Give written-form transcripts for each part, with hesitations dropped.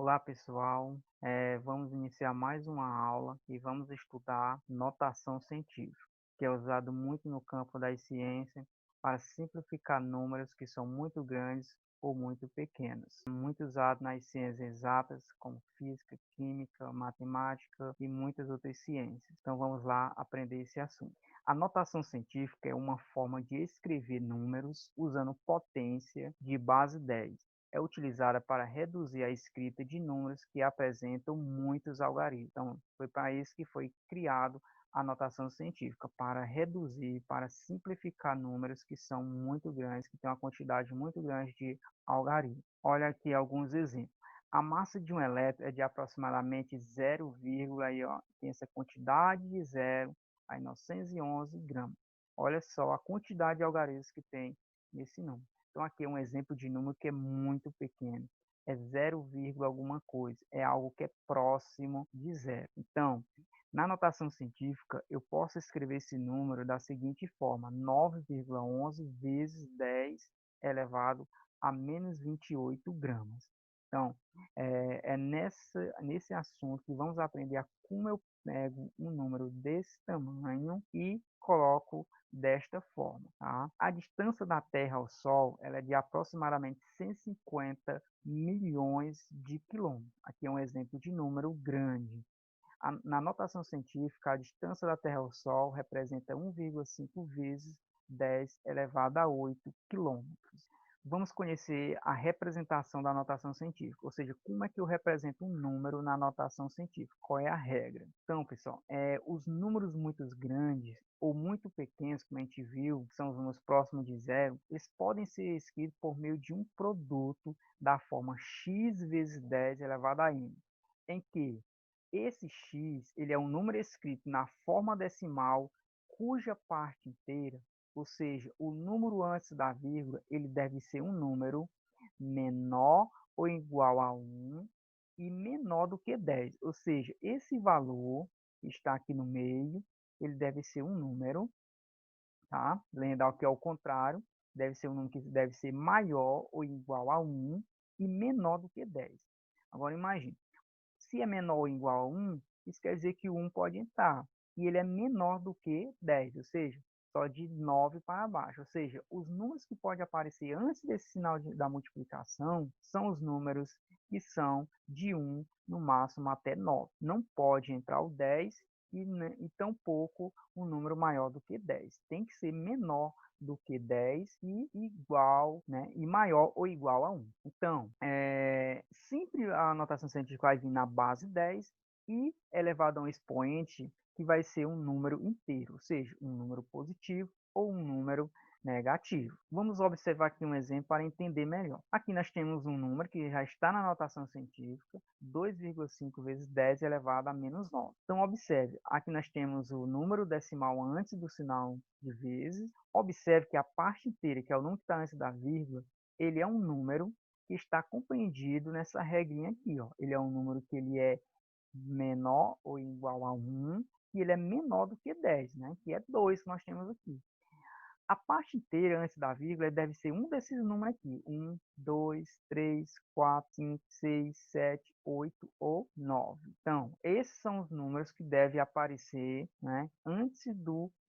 Olá pessoal, vamos iniciar mais uma aula e vamos estudar notação científica, que é usado muito no campo das ciências para simplificar números que são muito grandes ou muito pequenos. Muito usado nas ciências exatas, como física, química, matemática e muitas outras ciências. Então vamos lá aprender esse assunto. A notação científica é uma forma de escrever números usando potência de base 10. É utilizada para reduzir a escrita de números que apresentam muitos algarismos. Então, foi para isso que foi criado a notação científica, para reduzir, para simplificar números que são muito grandes, que têm uma quantidade muito grande de algarismos. Olha aqui alguns exemplos. A massa de um elétron é de aproximadamente 0, aí, ó, tem essa quantidade de 0 a 911 gramas. Olha só a quantidade de algarismos que tem nesse número. Então, aqui é um exemplo de número que é muito pequeno. É 0, alguma coisa. É algo que é próximo de zero. Então, na notação científica, eu posso escrever esse número da seguinte forma: 9,11 vezes 10 elevado a menos 28 gramas. Então, nesse assunto que vamos aprender a como eu pego um número desse tamanho e coloco desta forma, tá? A distância da Terra ao Sol ela é de aproximadamente 150 milhões de quilômetros. Aqui é um exemplo de número grande. Na notação científica, a distância da Terra ao Sol representa 1,5 vezes 10 elevado a 8 quilômetros. Vamos conhecer a representação da notação científica, ou seja, como é que eu represento um número na notação científica, qual é a regra. Então, pessoal, os números muito grandes ou muito pequenos, como a gente viu, que são os números próximos de zero, eles podem ser escritos por meio de um produto da forma x vezes 10 elevado a n, em que esse x ele é um número escrito na forma decimal cuja parte inteira, ou seja, o número antes da vírgula, ele deve ser um número menor ou igual a 1 e menor do que 10. Ou seja, esse valor que está aqui no meio, ele deve ser um número, tá? Lembrar que é o contrário, deve ser um número que deve ser maior ou igual a 1 e menor do que 10. Agora imagine, se é menor ou igual a 1, isso quer dizer que o 1 pode entrar. E ele é menor do que 10, ou seja, só de 9 para baixo. Ou seja, os números que podem aparecer antes desse sinal da multiplicação são os números que são de 1, no máximo até 9. Não pode entrar o 10 e tampouco um número maior do que 10. Tem que ser menor do que 10 e igual, né, e maior ou igual a 1. Então, sempre a notação científica vai vir na base 10 e elevado a um expoente que vai ser um número inteiro, ou seja, um número positivo ou um número negativo. Vamos observar aqui um exemplo para entender melhor. Aqui nós temos um número que já está na notação científica, 2,5 vezes 10 elevado a menos 9. Então, observe, aqui nós temos o número decimal antes do sinal de vezes. Observe que a parte inteira, que é o número que está antes da vírgula, ele é um número que está compreendido nessa regrinha aqui, ó. Ele é um número que ele é menor ou igual a 1 e ele é menor do que 10, né? Que é 2 que nós temos aqui. A parte inteira antes da vírgula deve ser um desses números aqui. 1, 2, 3, 4, 5, 6, 7, 8 ou 9. Então, esses são os números que devem aparecer, né, antes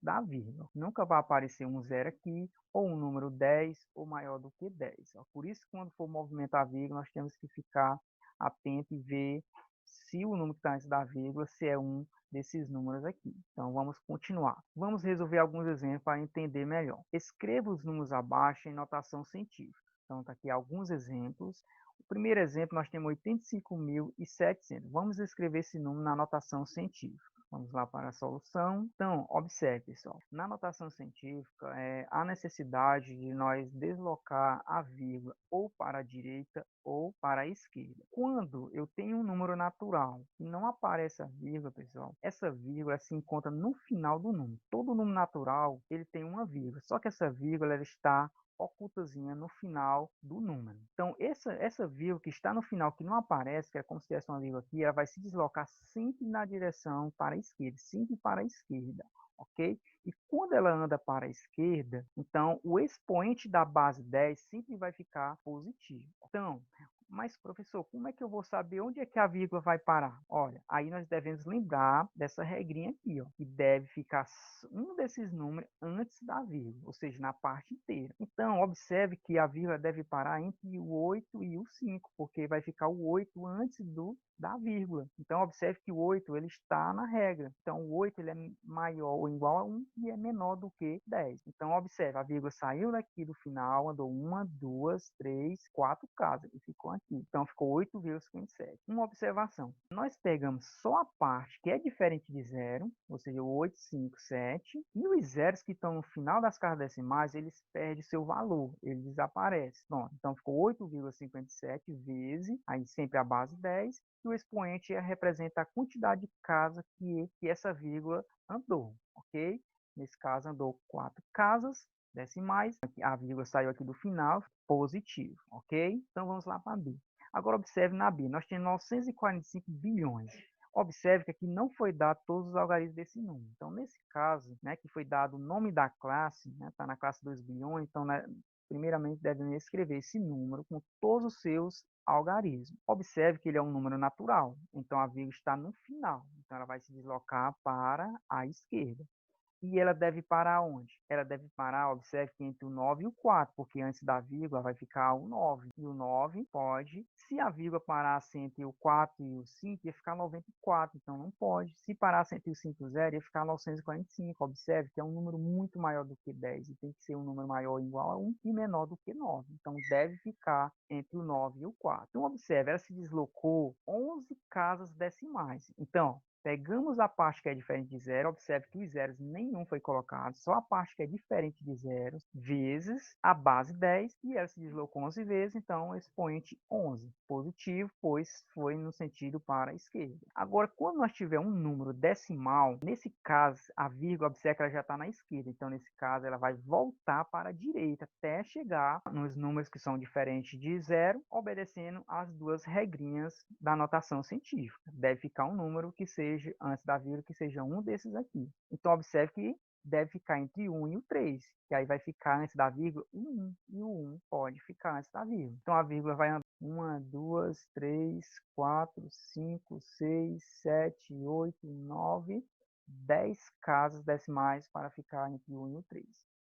da vírgula. Nunca vai aparecer um zero aqui ou um número 10 ou maior do que 10. Ó. Por isso, quando for movimentar a vírgula, nós temos que ficar atento e ver se o número que está antes da vírgula, se é um desses números aqui. Então, vamos continuar. Vamos resolver alguns exemplos para entender melhor. Escreva os números abaixo em notação científica. Então, está aqui alguns exemplos. O primeiro exemplo, nós temos 85.700. Vamos escrever esse número na notação científica. Vamos lá para a solução. Então, observe, pessoal. Na notação científica, há necessidade de nós deslocar a vírgula ou para a direita ou para a esquerda. Quando eu tenho um número natural e não aparece a vírgula, pessoal, essa vírgula se encontra no final do número. Todo número natural, ele tem uma vírgula, só que essa vírgula ela está ocultazinha no final do número. Então, essa vírgula que está no final, que não aparece, que é como se tivesse uma vírgula aqui, ela vai se deslocar sempre na direção para a esquerda, sempre para a esquerda, ok? E quando ela anda para a esquerda, então o expoente da base 10 sempre vai ficar positivo. Então, Mas, professor, como é que eu vou saber onde é que a vírgula vai parar? Olha, aí nós devemos lembrar dessa regrinha aqui, ó, que deve ficar um desses números antes da vírgula, ou seja, na parte inteira. Então, observe que a vírgula deve parar entre o 8 e o 5, porque vai ficar o 8 antes da vírgula. Então, observe que o 8 ele está na regra. Então, o 8 ele é maior ou igual a 1 e é menor do que 10. Então, observe, a vírgula saiu daqui do final, andou 1, 2, 3, 4 casas e ficou aqui. Então, ficou 8,57. Uma observação. Nós pegamos só a parte que é diferente de zero, ou seja, o 8, 5, 7, e os zeros que estão no final das casas decimais, eles perdem seu valor, eles desaparecem. Pronto, então, ficou 8,57 vezes, aí sempre a base 10, e o expoente representa a quantidade de casa que essa vírgula andou, ok? Nesse caso, andou 4 casas decimais, a vírgula saiu aqui do final, positivo, ok? Então, vamos lá para B. Agora, observe na B, nós temos 945 bilhões. Observe que aqui não foi dado todos os algarismos desse número. Então, nesse caso, né, que foi dado o nome da classe, está na classe 2 bilhões, então, né, primeiramente, devem escrever esse número com todos os seus algarismos. Observe que ele é um número natural, então a vírgula está no final, então ela vai se deslocar para a esquerda. E ela deve parar onde? Ela deve parar, observe que entre o 9 e o 4, porque antes da vírgula vai ficar o 9. E o 9 pode, se a vírgula parasse entre o 4 e o 5, ia ficar 94, então não pode. Se parasse entre o 5 e o 0, ia ficar 945. Observe que é um número muito maior do que 10, e tem que ser um número maior ou igual a 1 e menor do que 9. Então deve ficar entre o 9 e o 4. Então observe, ela se deslocou 11 casas decimais. Então, pegamos a parte que é diferente de zero, observe que os zeros nenhum foi colocado, só a parte que é diferente de zeros, vezes a base 10, e ela se deslocou 11 vezes, então o expoente 11. Positivo, pois foi no sentido para a esquerda. Agora, quando nós tivermos um número decimal, nesse caso, a vírgula, observe que ela já está na esquerda, então nesse caso ela vai voltar para a direita, até chegar nos números que são diferentes de zero, obedecendo as duas regrinhas da notação científica. Deve ficar um número que seja, antes da vírgula, que seja um desses aqui. Então, observe que deve ficar entre o 1 e o 3, que aí vai ficar antes da vírgula o 1, e o 1 pode ficar antes da vírgula. Então, a vírgula vai andar 1, 2, 3, 4, 5, 6, 7, 8, 9, 10 casas decimais para ficar entre o 1 e o 3.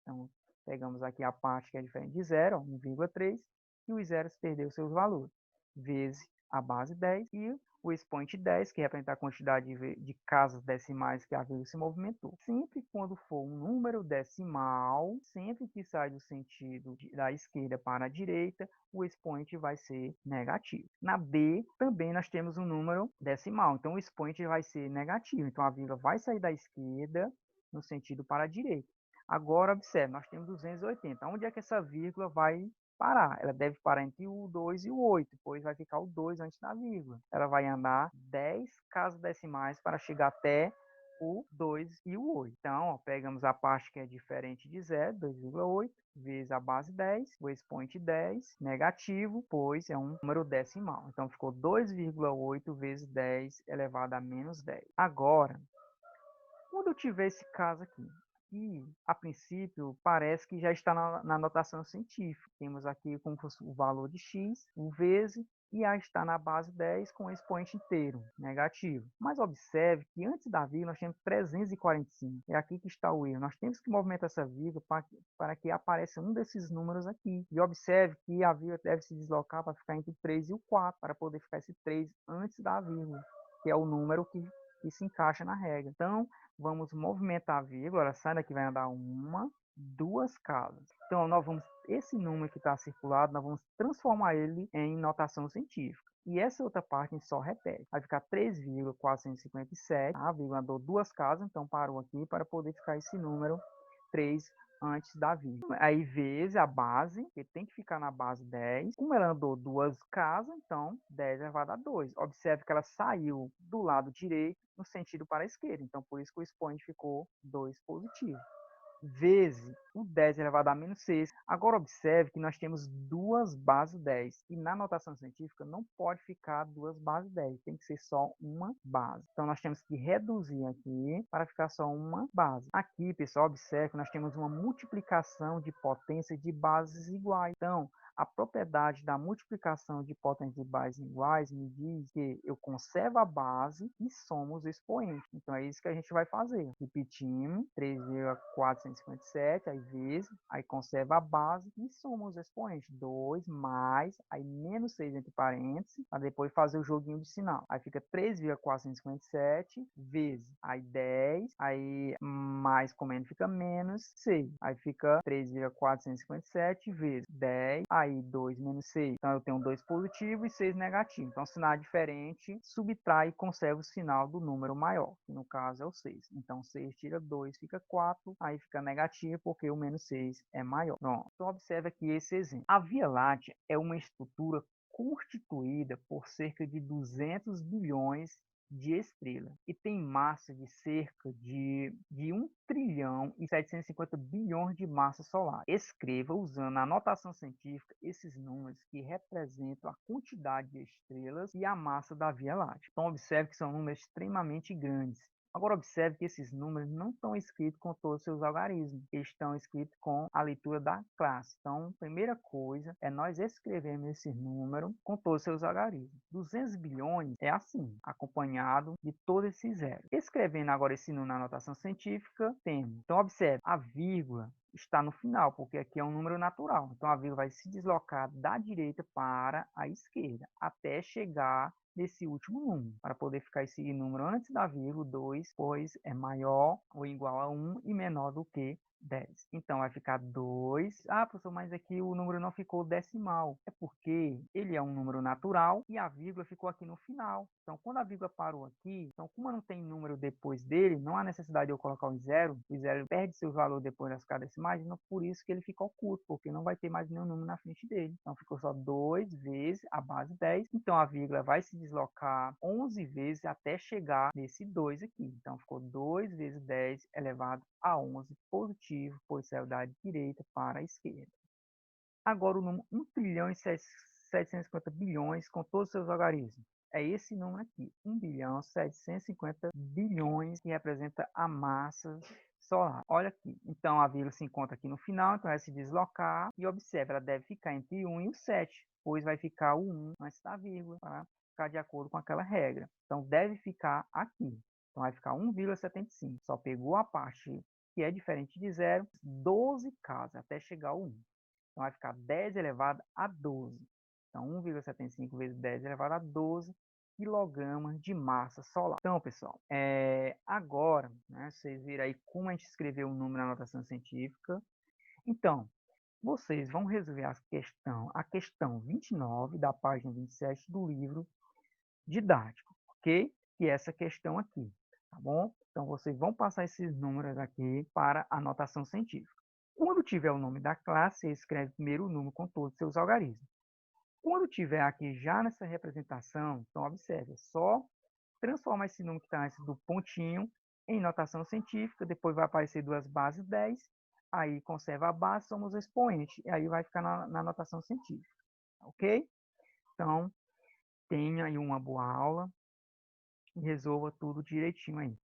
Então, pegamos aqui a parte que é diferente de 0, 1,3, e os zeros perdeu seus valores, vezes a base 10 e o expoente 10, que representa a quantidade de casas decimais que a vírgula se movimentou. Sempre quando for um número decimal, sempre que sai do sentido da esquerda para a direita, o expoente vai ser negativo. Na B, também nós temos um número decimal, então o expoente vai ser negativo. Então a vírgula vai sair da esquerda no sentido para a direita. Agora, observe, nós temos 280. Onde é que essa vírgula vai parar? Ela deve parar entre o 2 e o 8, pois vai ficar o 2 antes da vírgula. Ela vai andar 10 casas decimais para chegar até o 2 e o 8. Então, ó, pegamos a parte que é diferente de zero, 2,8, vezes a base 10, o expoente 10, negativo, pois é um número decimal. Então, ficou 2,8 vezes 10 elevado a menos 10. Agora, quando eu tiver esse caso aqui, e a princípio parece que já está na notação científica. Temos aqui como fosse o valor de x, o vezes, e A está na base 10 com o expoente inteiro, negativo. Mas observe que antes da vírgula nós temos 345. É aqui que está o erro. Nós temos que movimentar essa vírgula para que apareça um desses números aqui. E observe que a vírgula deve se deslocar para ficar entre o 3 e o 4, para poder ficar esse 3 antes da vírgula, que é o número que se encaixa na regra. Então, vamos movimentar a vírgula, ela sai daqui, vai andar uma, duas casas. Então, nós vamos, esse número que está circulado, nós vamos transformar ele em notação científica. E essa outra parte a gente só repete. Vai ficar 3,457, a vírgula andou duas casas, então parou aqui para poder ficar esse número 3 antes da vírgula. Aí vezes a base, que tem que ficar na base 10. Como ela andou duas casas, então 10 elevado a 2. Observe que ela saiu do lado direito no sentido para a esquerda. Então, por isso que o expoente ficou 2 positivo. Vezes o 10 elevado a menos 6. Agora, observe que nós temos duas bases 10. E na notação científica não pode ficar duas bases 10. Tem que ser só uma base. Então, nós temos que reduzir aqui para ficar só uma base. Aqui, pessoal, observe que nós temos uma multiplicação de potência de bases iguais. Então, a propriedade da multiplicação de potências de bases iguais me diz que eu conservo a base e somo os expoentes. Então, é isso que a gente vai fazer. Repetindo, 3,457, aí vezes, aí conserva a base e soma os expoentes. 2 mais, aí menos 6 entre parênteses, para depois fazer o joguinho de sinal. Aí fica 3,457 vezes, aí 10, aí mais com menos fica menos 6. Aí fica 3,457 vezes 10, aí 2 menos 6. Então, eu tenho 2 positivo e 6 negativo. Então, sinal diferente, subtrai e conserva o sinal do número maior, que no caso é o 6. Então, 6 tira 2, fica 4, aí fica negativo, porque o menos 6 é maior. Pronto. Então, observe aqui esse exemplo. A Via Láctea é uma estrutura constituída por cerca de 200 bilhões de estrelas e tem massa de cerca de 1 trilhão e 750 bilhões de massa solar. Escreva usando a notação científica esses números que representam a quantidade de estrelas e a massa da Via Láctea. Então observe que são números extremamente grandes. Agora observe que esses números não estão escritos com todos os seus algarismos, eles estão escritos com a leitura da classe. Então, primeira coisa é nós escrevermos esse número com todos os seus algarismos. 200 bilhões é assim, acompanhado de todos esses zeros. Escrevendo agora esse número na notação científica, temos. Então, observe, a vírgula está no final, porque aqui é um número natural. Então, a vírgula vai se deslocar da direita para a esquerda, até chegar nesse último número, para poder ficar esse número antes da vírgula, 2, pois é maior ou igual a 1 e menor do que 10. Então, vai ficar 2. Ah, professor, mas aqui o número não ficou decimal. É porque ele é um número natural e a vírgula ficou aqui no final. Então, quando a vírgula parou aqui, então, como não tem número depois dele, não há necessidade de eu colocar o zero perde seu valor depois das casas decimais, então por isso que ele fica oculto, porque não vai ter mais nenhum número na frente dele. Então, ficou só 2 vezes a base 10. Então, a vírgula vai se deslocar 11 vezes até chegar nesse 2 aqui. Então, ficou 2 vezes 10 elevado a 11 positivo, pois saiu da direita para a esquerda. Agora, o número 1 trilhão e 750 bilhões com todos os seus algarismos. É esse número aqui, 1 bilhão 750 bilhões, que representa a massa solar. Olha aqui, então a vírgula se encontra aqui no final, então vai se deslocar e observe, ela deve ficar entre 1 e o 7, pois vai ficar o 1 antes da vírgula, para ficar de acordo com aquela regra. Então deve ficar aqui, então vai ficar 1,75, só pegou a parte que é diferente de zero, 12 casas até chegar ao 1. Então, vai ficar 10 elevado a 12. Então, 1,75 vezes 10 elevado a 12 quilogramas de massa solar. Então, pessoal, agora, né, vocês viram aí como a gente escreveu o número na notação científica. Então, vocês vão resolver a questão 29 da página 27 do livro didático, ok? Que é essa questão aqui, tá bom? Então, vocês vão passar esses números aqui para a notação científica. Quando tiver o nome da classe, você escreve primeiro o número com todos os seus algarismos. Quando tiver aqui já nessa representação, então observe, é só transformar esse número que está antes do pontinho em notação científica, depois vai aparecer duas bases 10, aí conserva a base, somos o expoente, e aí vai ficar na notação científica, ok? Então, tenha aí uma boa aula e resolva tudo direitinho aí.